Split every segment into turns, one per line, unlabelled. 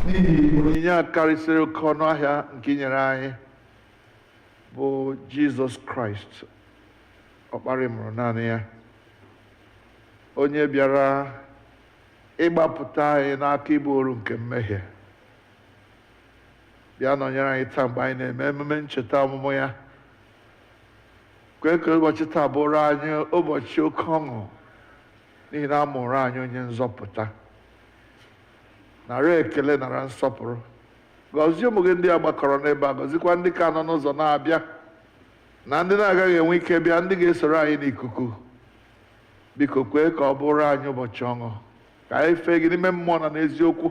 n'ihi onyinye a karịsịrị oke ọnụ ahịa nke i nyere anyị bụ Jizọs Kraịst, Ọkpara I mụrụ naanị ya, onye bịara ịgbapụta anyị n'aka ibu oru nke mmehie. Bịa nọnyere anyị taa mgbe anyị na-eme emume ncheta ọmụmụ ya. Kwee ka ụbọchị taa bụrụ anyị ụbọchị oke ọṅụ n'ihi na a mụrụ anyị onye nzọpụta. Nara ekele, nara nsọpụrụ. Gọzie ụmụ gị ndị a gbakọrọ n'ebe a, gọzikwa ndị ka nọ n'ụzọ na-abịa na ndị na-agaghị enwe ike bịa, ndị ga-esoro anyị n'ikuku. Biko kwee ka ọ bụrụ anyị ụbọchị ọṅụ, ka anyị fee gị n'ime mmụọ na n'eziokwu,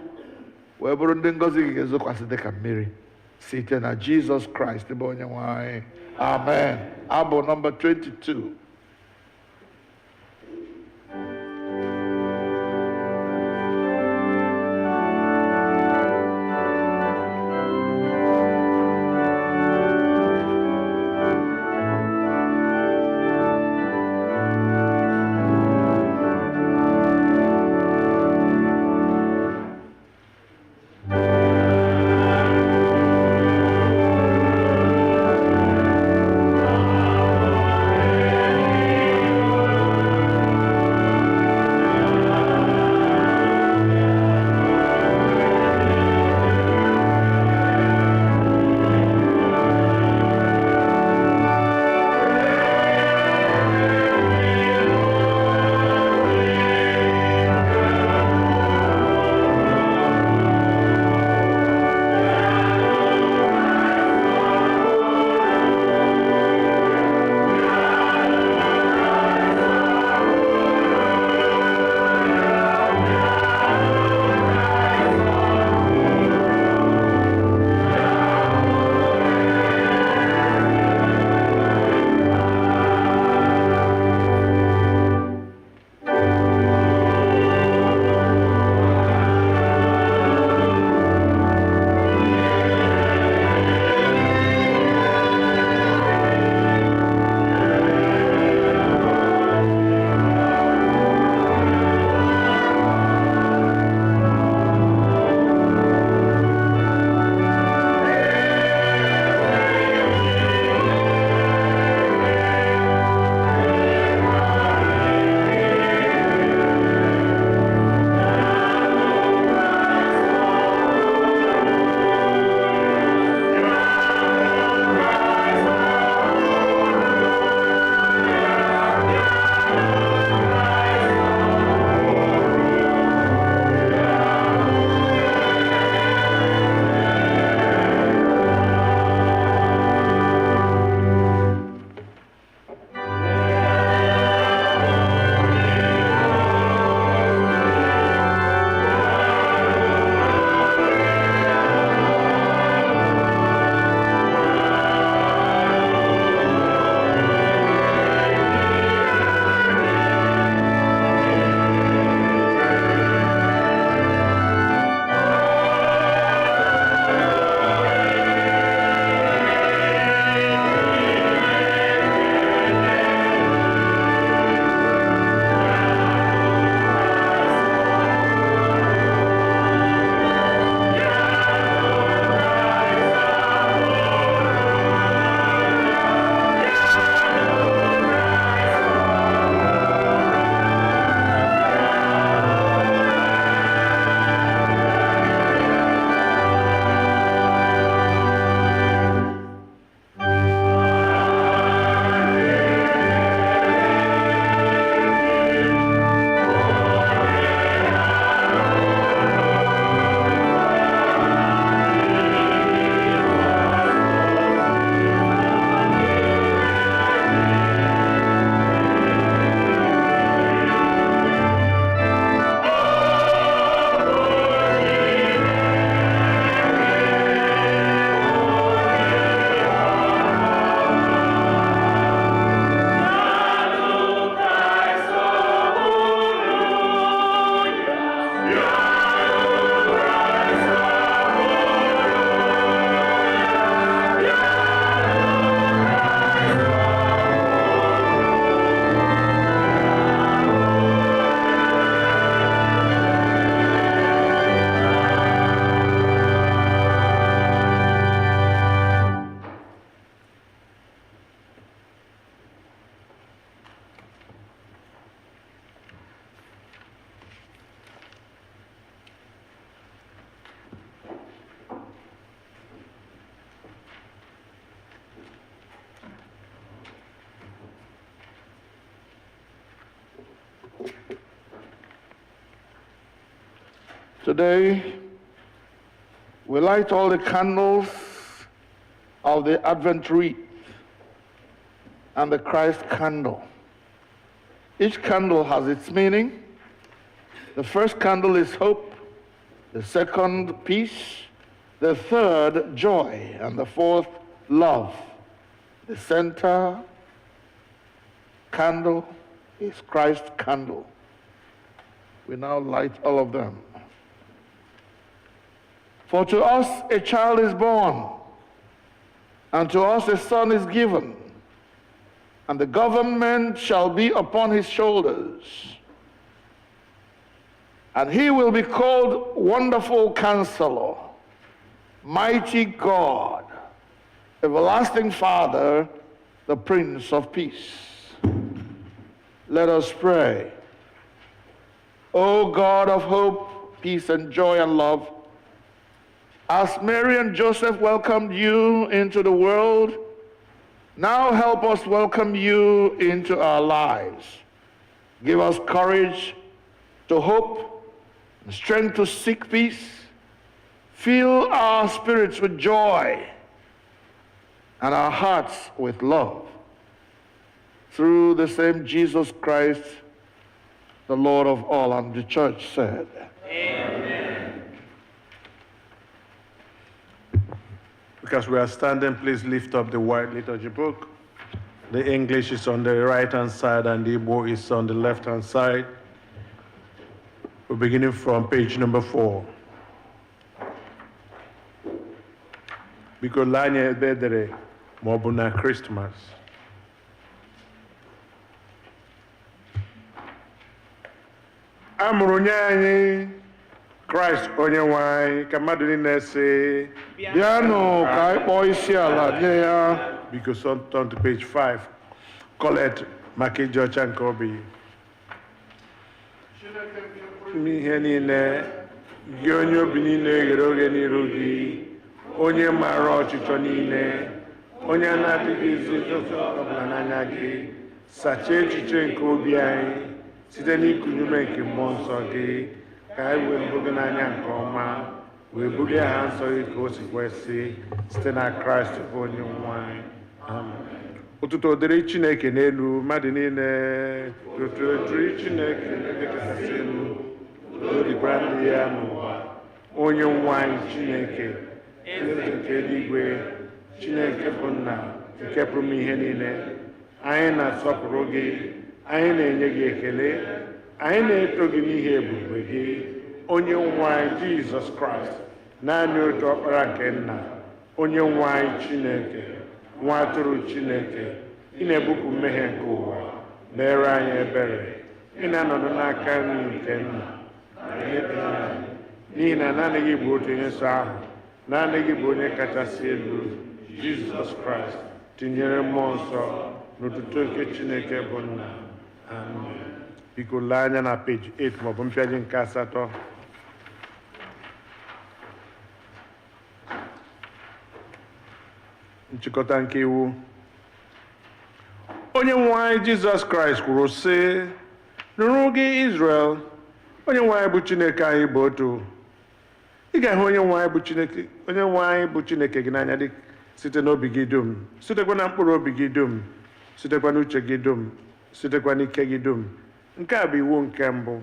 wee bụrụ ndị ngọzi gị ga-ezokwasị dịka mmiri site na Jizọs Kraịst bụ onye nwe anyị. Amen. Abụ nọmba 22.
Amen.
Today, we light all the candles of the Advent wreath and the Christ candle. Each candle has its meaning. The first candle is hope, the second, peace, the third, joy, and the fourth, love. The center candle is Christ's candle. We now light all of them. For to us a child is born, and to us a son is given, and the government shall be upon his shoulders. And he will be called Wonderful Counselor, Mighty God, Everlasting Father, the Prince of Peace. Let us pray. O God of hope, peace and joy and love, as Mary and Joseph welcomed you into the world, now help us welcome you into our lives. Give us courage to hope and strength to seek peace. Fill our spirits with joy and our hearts with love. Through the same Jesus Christ, the Lord of all, and the church said,
Amen.
Because we are standing, please lift up the white liturgy book. The English is on the right-hand side and the Igbo is on the left-hand side. We're beginning from page number 4. Because lanye bedere mobuna Christmas. Amụrụ nye anyị Christ onye nwe anyị ka mmadụ niile sị
bịanụ ka anyị kpọọ isi ala nye ya.
Because on to page 5. Kolekt maka ịdị ọcha nke obi. Ihe niile gị onye obi niile ghere oghe n'iru gị, onye maara ọchịchọ niile, onye na-adịghị ezo ọbụla n'anya gị, sachaa echiche nke obi anyị site n'ịkụnye ume nke mmụọ nsọ gị, ka anyị wee hụ gị n'anya nke ọma, wee bulie aha nsọ gị ka o si kwesị site na Kraịst bụ onye nwe anyị. Amen. Otuto dịrị Chineke n'elu, mmadụ niile. Otuto dịrị Chineke n'ebe kachasị elu, o dịkwara ndị ya n'ụwa. Onye nwe anyị Chineke, eze nke eluigwe, Chineke bụ nna nke pụrụ ime ihe niile. Anyị na-asọpụrụ gị, anyị na-enye gị ekele, anyị na-eto gị n'ihi ebube gị, onye nwe anyị Jizọs Kraịst, naanị otu ọkpara nke nna, onye nwe anyị Chineke, nwa atụrụ Chineke, ị na-ebupụ mmehie nke ụwa, meere anyị ebere, ị na-anọdụ n'aka nri nke nna, n'ihi na naanị gị bụ otu onye nsọ ahụ, naanị gị bụ onye kachasị elu, Jizọs Kraịst, tinyere mmụọ nsọ n'otuto nke Chineke bụ nna. Amen. Biko lee anya na page 8 maọbụ mpịaji nke 8. Nchikọta nke iwu. Onye nwe anyị Jizọs Kraịst kwuru sị, nụrụ gị Israel, onye nwe anyị bụ Chineke anyị bụ otu. Ị ga-ahụ onye nwe anyị bụ Chineke gị n'anya dị site n'obi gị dum, sitekwa na mkpụrụ obi gị dum, sitekwa n'uche gị dum, sitekwa n'ike gị dum. Nke a bụ iwu nke mbụ.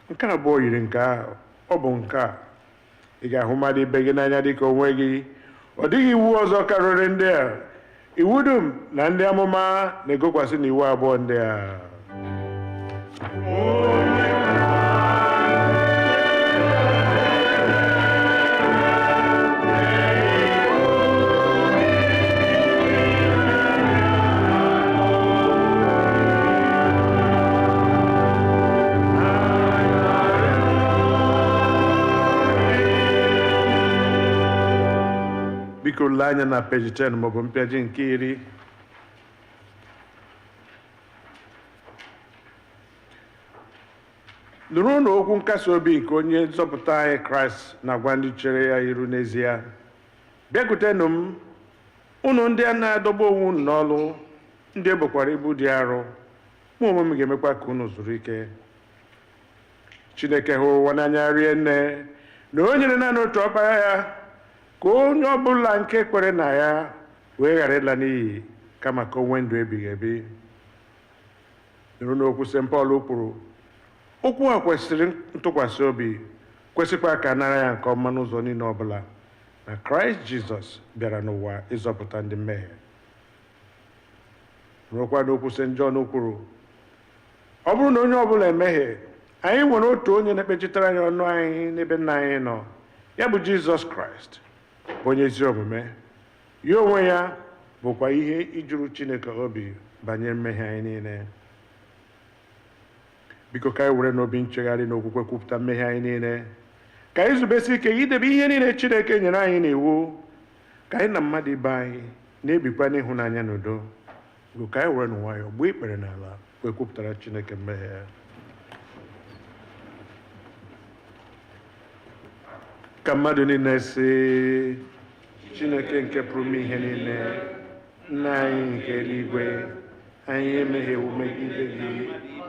Nke abụọ yiri nke ahụ, ọ bụ nke a: ị ga-ahụ mmadụ ibe gị n'anya dị ka onwe gị. Ọ dịghị iwu ọzọ karịrị ndị a. Iwu dum na ndị amụma na-egokwasị n'iwu abụọ ndị a. Biko lee anya na page 10 maọbụ mpịaji nke 10. Nụrụ n'okwu nkasi obi nke onye nzọpụta anyị Kraịst na-agwa ndị chere ya iru n'ezie. Bịakwutenụ m, unu ndị a na-adọgbu onwe unu n'ọlụ, ndị ebokwara ibu dị arọ, mụ onwe m ga-emekwa ka unu zuru ike. Chineke hụrụ ụwa n'anya rie nne na o nyere naanị otu ọkpara ya ka onye ọbụla nke kwere na ya wee ghara ịla n'iyi kama ka o nwee ndụ ebighị ebi. Nụrụ n'okwu St. Paul kwuru, okwu a kwesịrị ntụkwasị obi, kwesịkwa ka nara ya nke ọma n'ụzọ niile ọbụla, na Kraịst Jizọs bịara n'ụwa ịzọpụta ndị mmehie. Nụrụkwa n'okwu St. John kwuru, ọ bụrụ na onye ọbụla emehie, anyị nwere otu onye na-ekpechitara anyị ọnụ anyị n'ebe nna anyị nọ, ya bụ Jizọs Kraịst, bụ onye ezi omume. Ya onwe ya bụkwa ihe ijuru Chineke obi banyere mmehie anyị niile. Biko ka anyị were n'obi nchegharị na okwukwe kwupụta mmehie anyị niile, ka anyị zubesi ike idebe ihe niile Chineke nyere anyị n'iwu, ka anyị na mmadụ ibe anyị na-ebikwa n'ịhụnanya na udo. Biko ka anyị were n'nwayọọ gbuo ikpere n'ala wee kwupụtara Chineke mmehie ya. Ka mmadụ niile sị, Chineke nke pụrụ ime ihe niile, nna anyị nke eluigwe, anyị emehiewo megide gị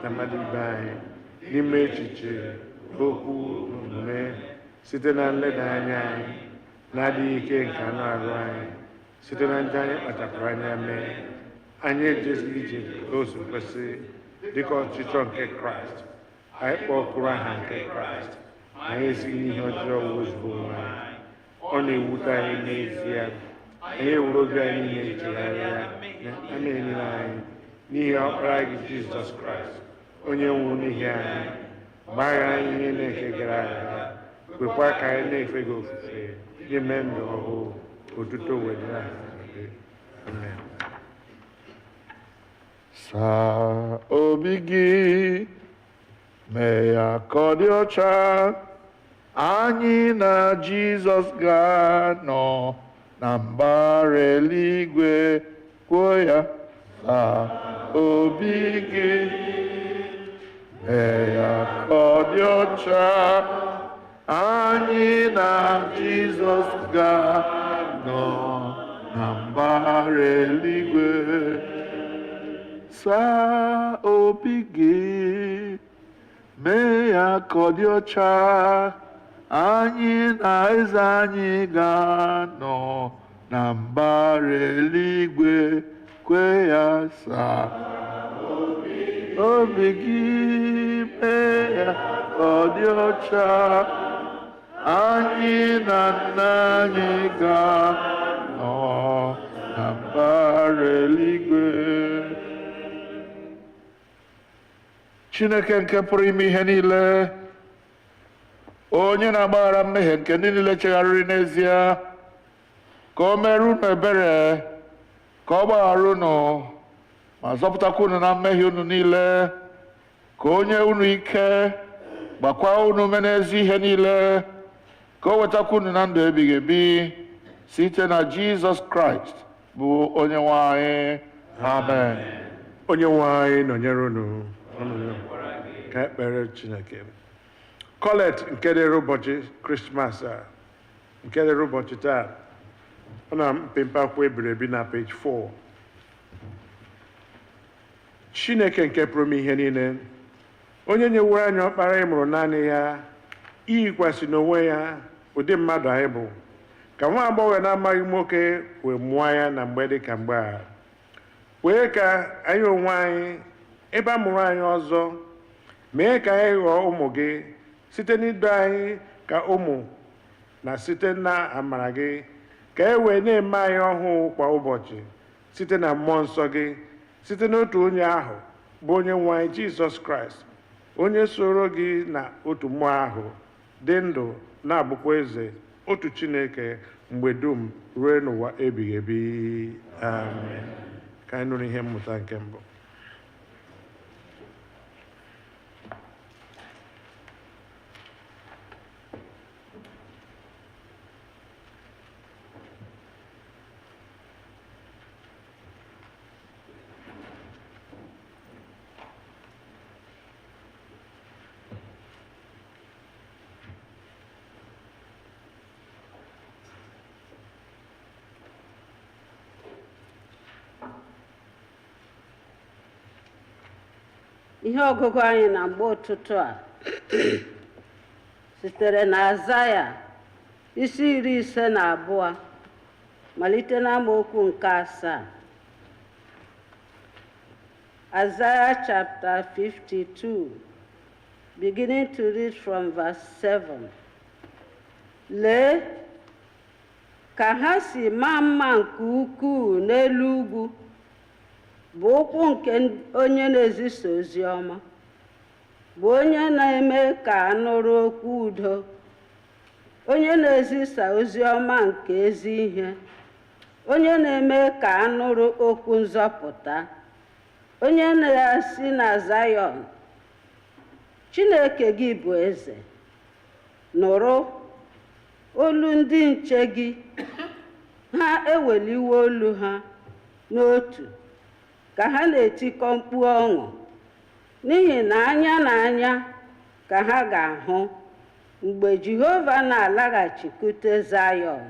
na mmadụ ibe anyị n'ime echiche, okwu na omume, site na nleda anya anyị na-adịghị ike nke anụ arụ anyị, site na njọ anyị kpachapụrụ anya mee. Anyị ejezighị ije o so kwesị dịka ọchịchọ nke Kraịst. Anyị kpọkụrụ aha nke Kraịst, anyị esighị n'ihe ọjọọ wezụga onwe anyị. Ọ na-ewute anyị n'ezie, anyị ewuru obi anyị niile echegharịa na na-enyere anyị n'ihi ọkpara gị Jizọs Kraịst, onye nwụrụ n'ihi anyị, gbaghara anyị ihe na-eke gara aga, kwekwa ka anyị na-efe gị ofufe n'ime ndụ ọhụụ, otuto wedịra gị. Amen.
Saa obi gị, mee ya ka ọ dị ọcha, anyị na Jizọs ga-anọ na mbara eluigwe. Kwuo ya. Saa obi gị, mee ya ka ọ dị ọcha, anyị na Jizọs ga-anọ na mbara eluigwe. Saa obi gị, mee ya ka ọ dị ọcha, anyị na eze anyị ga-anọ na mbara eluigwe. Kwe ya. Saa obi gị, mee ya ka ọ dị ọcha, anyị na nna anyị ga-anọ na mbara eluigwe. Chineke nke pụrụ ime ihe niile, onye na-agbaghara mmehie nke ndị niile chegharịrị n'ezie, ka o mere unu ebere, ka ọ gbaghara unu ma zọpụtakwa unu na mmehie unu niile, ka o nye unu ike, gbakwa unu ume n'ezi ihe niile, ka o wetakwa unu na ndụ ebighị ebi site na Jizọs Kraịst bụ onye nwe anyị. Amen.
Onye nwe anyị nọnyere unu. Ka ekpere Chineke. Kolekt nke dịrị ụbọchị Christmas a, nke dịrị ụbọchị taa, ọ na mpempe akwụkwọ ebiri ebi na page 4. Chineke nke pụrụ ime ihe niile, onye nyeworo anyị ọkpara ị mụrụ naanị ya, iyikwasị n'onwe ya ụdị mmadụ anyị bụ, ka nwa agbọghọ na-amaghị nwoke wee mụọ ya na mgbe dị ka mgbe a, wee ka anyị onwe anyị ebe a mụrụ anyị ọzọ, mee ka anyị ghọọ ụmụ gị site n'ido anyị ka ụmụ na site na amara gị, ka e wee na-eme anyị ọhụụ kwa ụbọchị site na mmụọ nsọ gị, site n'otu onye ahụ bụ onye nwe anyị Jizọs Kraịst, onye soro gị na otu mmụọ ahụ dị ndụ na-abụkwa eze, otu Chineke mgbe dum ruo n'ụwa ebighị ebi. Amen. Ka anyị nụrụ ihe mmụta nke mbụ.
Ihe ọgụgụ anyị na mgbe ụtụtụ a
sitere na Aịzaya isi 52 malite n'amaokwu nke 7. Isaiah chapter 52, beginning to read from verse 7. Lee ka ha si maa mma nke ukwuu n'elu ugwu, bụ ụkwụ nke onye na-ezisa ozi ọma, bụ onye na-eme ka a nụrụ okwu udo, onye na-ezisa ozi ọma nke ezi ihe, onye na-eme ka a nụrụ okwu nzọpụta, onye na-asị na Zayọn, Chineke gị bụ eze. Nụrụ olu ndị nche gị, ha eweliwo olu ha n'otu ka ha na-etikọ mkpu ọṅụ, n'ihi na anya na anya ka ha ga-ahụ mgbe Jehova na-alaghachikwute Zayọn.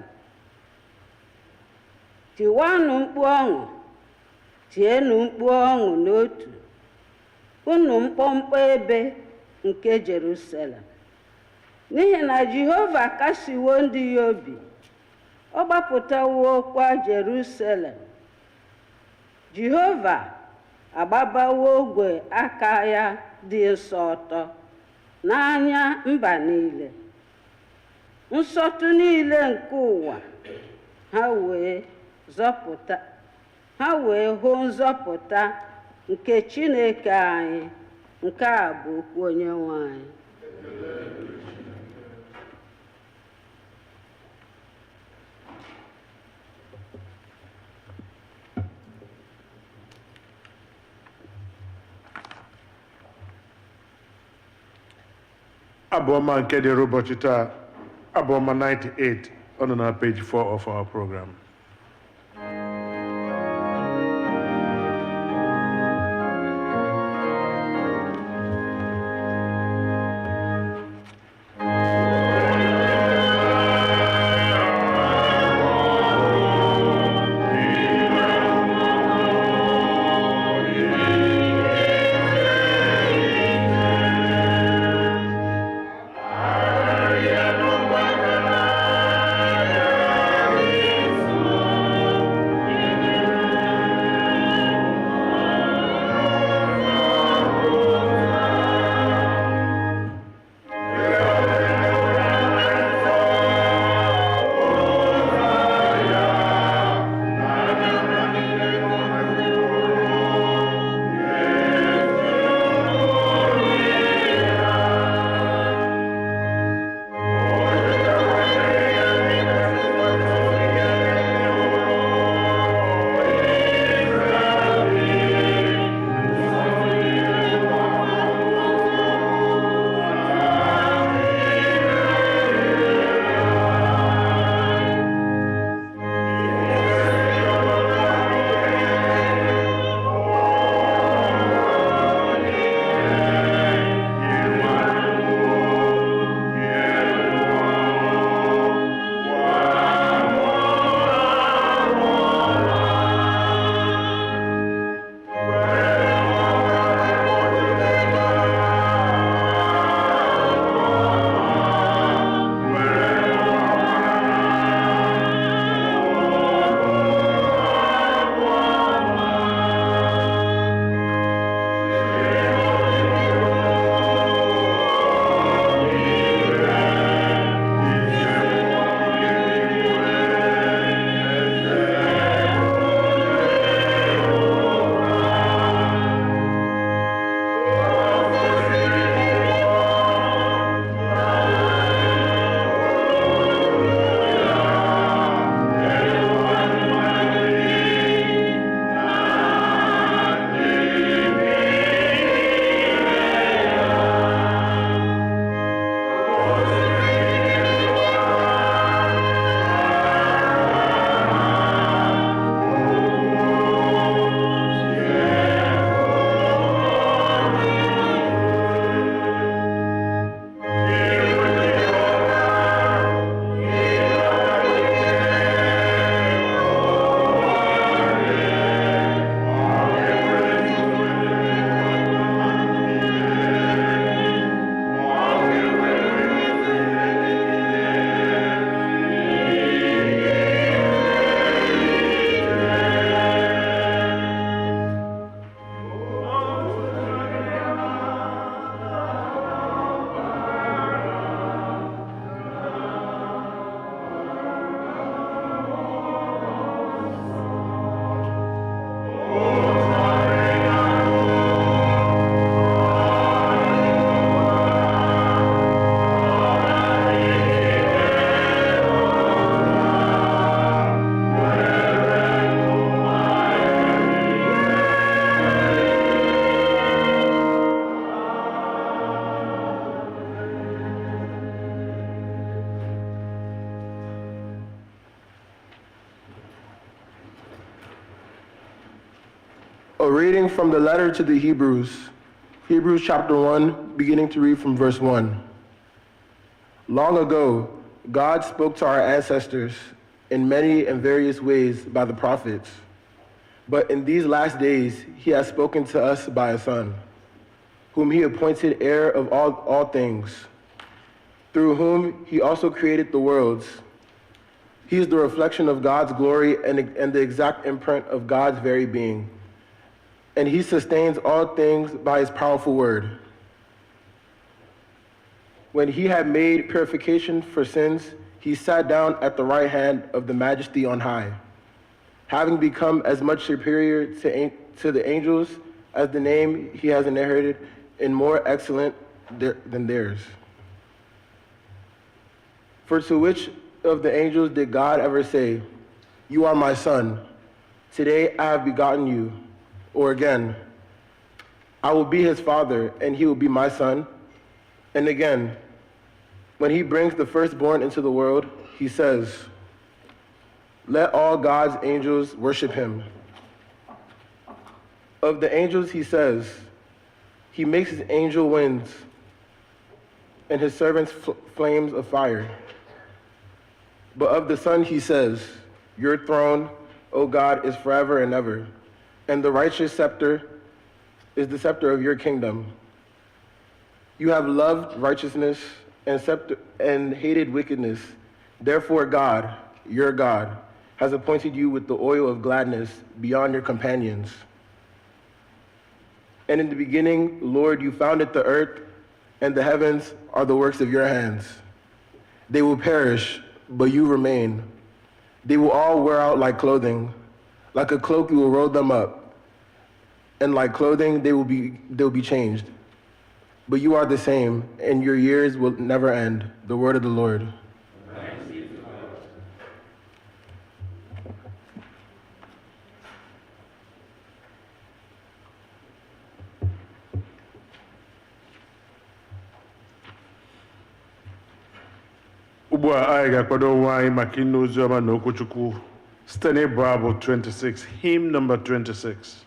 Tiwanụ mkpu ọṅụ, tienụ mkpu ọṅụ n'otu, unu mkpọmkpọ ebe nke Jerusalem, n'ihi na Jehova kasiwo ndị ya obi, ọ gbapụtawo kwa Jerusalem. Jehova agbabawo ogwe aka ya dị nsọ ọtọ n'anya mba niile. Nsọtụ niile nke ụwa ha wee hụ nzọpụta nke Chineke anyị. Nke a bụ okwu Onyenwe anyị.
Abụ ọma nke dịrị ụbọchị taa, abụ ọma 98, ọ nọ na page 4 of our program.
Hallelujah.
A reading from the letter to the Hebrews, Hebrews chapter 1, beginning to read from verse 1. Long ago, God spoke to our ancestors in many and various ways by the prophets. But in these last days, he has spoken to us by a Son, whom he appointed heir of all things, through whom he also created the worlds. He is the reflection of God's glory and the exact imprint of God's very being. And he sustains all things by his powerful word. When he had made purification for sins, he sat down at the right hand of the Majesty on high, having become as much superior to the angels as the name he has inherited and more excellent than theirs. For to which of the angels did God ever say, "You are my son, today I have begotten you"? Or again, "I will be his father, and he will be my son"? And again, when he brings the firstborn into the world, he says, "Let all God's angels worship him." Of the angels he says, "He makes his angel winds and his servants flames of fire." But of the Son he says, "Your throne, O God, is forever and ever, and the righteous scepter is the scepter of your kingdom. You have loved righteousness and hated wickedness. Therefore God, your God, has appointed you with the oil of gladness beyond your companions. And in the beginning, Lord, you founded the earth, and the heavens are the works of your hands. They will perish, but you remain. They will all wear out like clothing. Like a cloak, you will roll them up, and like clothing, they'll be changed. But you are the same, and your years will never end." The word of the Lord.
Thanks be to God.
Ugbu a anyị ga-akwado onwe anyị maka ịnụ ozi ọma na okwuchukwu site n'ịbụ abụ 26, hymn number 26.